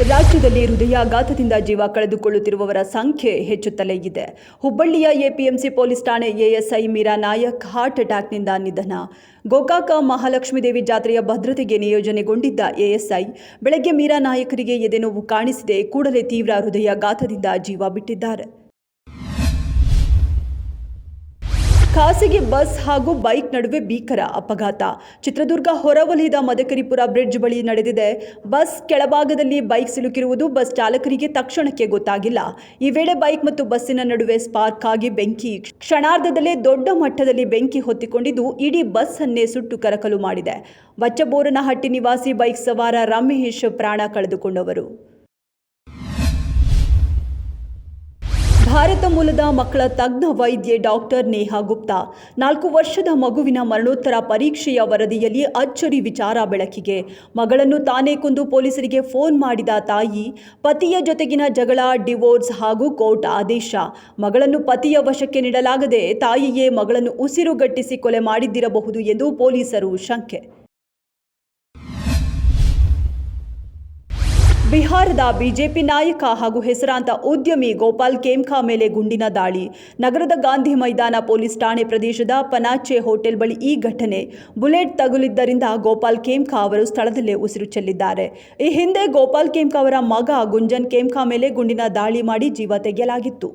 ರಾಜ್ಯದಲ್ಲಿ ಹೃದಯಾಘಾತದಿಂದ ಜೀವ ಕಳೆದುಕೊಳ್ಳುತ್ತಿರುವವರ ಸಂಖ್ಯೆ ಹೆಚ್ಚುತ್ತಲೇ ಇದೆ. ಹುಬ್ಬಳ್ಳಿಯ ಎಪಿಎಂಸಿ ಪೊಲೀಸ್ ಠಾಣೆ ಎಎಸ್ಐ ಮೀರಾ ನಾಯಕ್ ಹಾರ್ಟ್ ಅಟ್ಯಾಕ್ನಿಂದ ನಿಧನ. ಗೋಕಾಕ ಮಹಾಲಕ್ಷ್ಮೀದೇವಿ ಜಾತ್ರೆಯ ಭದ್ರತೆಗೆ ನಿಯೋಜನೆಗೊಂಡಿದ್ದ ಎಎಸ್ಐ ಬೆಳಗ್ಗೆ ಮೀರಾ ನಾಯಕರಿಗೆ ಎದೆನೋವು ಕಾಣಿಸಿದೆ. ಕೂಡಲೇ ತೀವ್ರ ಹೃದಯಾಘಾತದಿಂದ ಜೀವ ಬಿಟ್ಟಿದ್ದಾರೆ. ಖಾಸಗಿ ಬಸ್ ಹಾಗೂ ಬೈಕ್ ನಡುವೆ ಭೀಕರ ಅಪಘಾತ. ಚಿತ್ರದುರ್ಗ ಹೊರವಲಯದ ಮದಕರಿಪುರ ಬ್ರಿಡ್ಜ್ ಬಳಿ ನಡೆದಿದೆ. ಬಸ್ ಕೆಳಭಾಗದಲ್ಲಿ ಬೈಕ್ ಸಿಲುಕಿರುವುದು ಬಸ್ ಚಾಲಕರಿಗೆ ತಕ್ಷಣಕ್ಕೆ ಗೊತ್ತಾಗಿಲ್ಲ. ಈ ವೇಳೆ ಬೈಕ್ ಮತ್ತು ಬಸ್ಸಿನ ನಡುವೆ ಸ್ಪಾರ್ಕ್ ಆಗಿ ಬೆಂಕಿ ಕ್ಷಣಾರ್ಧದಲ್ಲೇ ದೊಡ್ಡ ಮಟ್ಟದಲ್ಲಿ ಬೆಂಕಿ ಹೊತ್ತಿಕೊಂಡಿದ್ದು ಇಡೀ ಬಸ್ ಅನ್ನೇ ಸುಟ್ಟು ಕರಕಲು ಮಾಡಿದೆ. ವಚ್ಚಬೋರನಹಟ್ಟಿ ನಿವಾಸಿ ಬೈಕ್ ಸವಾರ ರಮೇಶ್ ಪ್ರಾಣ ಕಳೆದುಕೊಂಡವರು. ಭಾರತ ಮೂಲದ ಮಕ್ಕಳ ತಜ್ಞ ವೈದ್ಯೆ ಡಾಕ್ಟರ್ ನೇಹಾ ಗುಪ್ತಾ 4 ವರ್ಷದ ಮಗುವಿನ ಮರಣೋತ್ತರ ಪರೀಕ್ಷೆಯ ವರದಿಯಲ್ಲಿ ಅಚ್ಚರಿ ವಿಚಾರ ಬೆಳಕಿಗೆ. ಮಗಳನ್ನು ತಾನೇ ಕೊಂದು ಪೊಲೀಸರಿಗೆ ಫೋನ್ ಮಾಡಿದ ತಾಯಿ, ಪತಿಯ ಜೊತೆಗಿನ ಜಗಳ, ಡಿವೋರ್ಸ್ ಹಾಗೂ ಕೋರ್ಟ್ ಆದೇಶ. ಮಗಳನ್ನು ಪತಿಯ ವಶಕ್ಕೆ ನೀಡಲಾಗದೆ ತಾಯಿಯೇ ಮಗಳನ್ನು ಉಸಿರುಗಟ್ಟಿಸಿ ಕೊಲೆ ಮಾಡಿದ್ದಿರಬಹುದು ಎಂದು ಪೊಲೀಸರು ಶಂಕೆ. ಬಿಹಾರದ ಬಿಜೆಪಿ ನಾಯಕ ಹಾಗೂ ಹೆಸರಾಂತ ಉದ್ಯಮಿ ಗೋಪಾಲ್ ಖೇಮ್ಕಾ ಮೇಲೆ ಗುಂಡಿನ ದಾಳಿ. ನಗರದ ಗಾಂಧಿ ಮೈದಾನ ಪೊಲೀಸ್ ಠಾಣೆ ಪ್ರದೇಶದ ಪನಾಚೆ ಹೋಟೆಲ್ ಬಳಿ ಈ ಘಟನೆ. ಬುಲೆಟ್ ತಗುಲಿದ್ದರಿಂದ ಗೋಪಾಲ್ ಖೇಮ್ಕಾ ಅವರು ಸ್ಥಳದಲ್ಲೇ ಉಸಿರು ಚೆಲ್ಲಿದ್ದಾರೆ. ಈ ಹಿಂದೆ ಗೋಪಾಲ್ ಖೇಮ್ಕಾ ಅವರ ಮಗ ಗುಂಜನ್ ಖೇಮ್ಕಾ ಮೇಲೆ ಗುಂಡಿನ ದಾಳಿ ಮಾಡಿ ಜೀವ ತೆಗೆಯಲಾಗಿತ್ತು.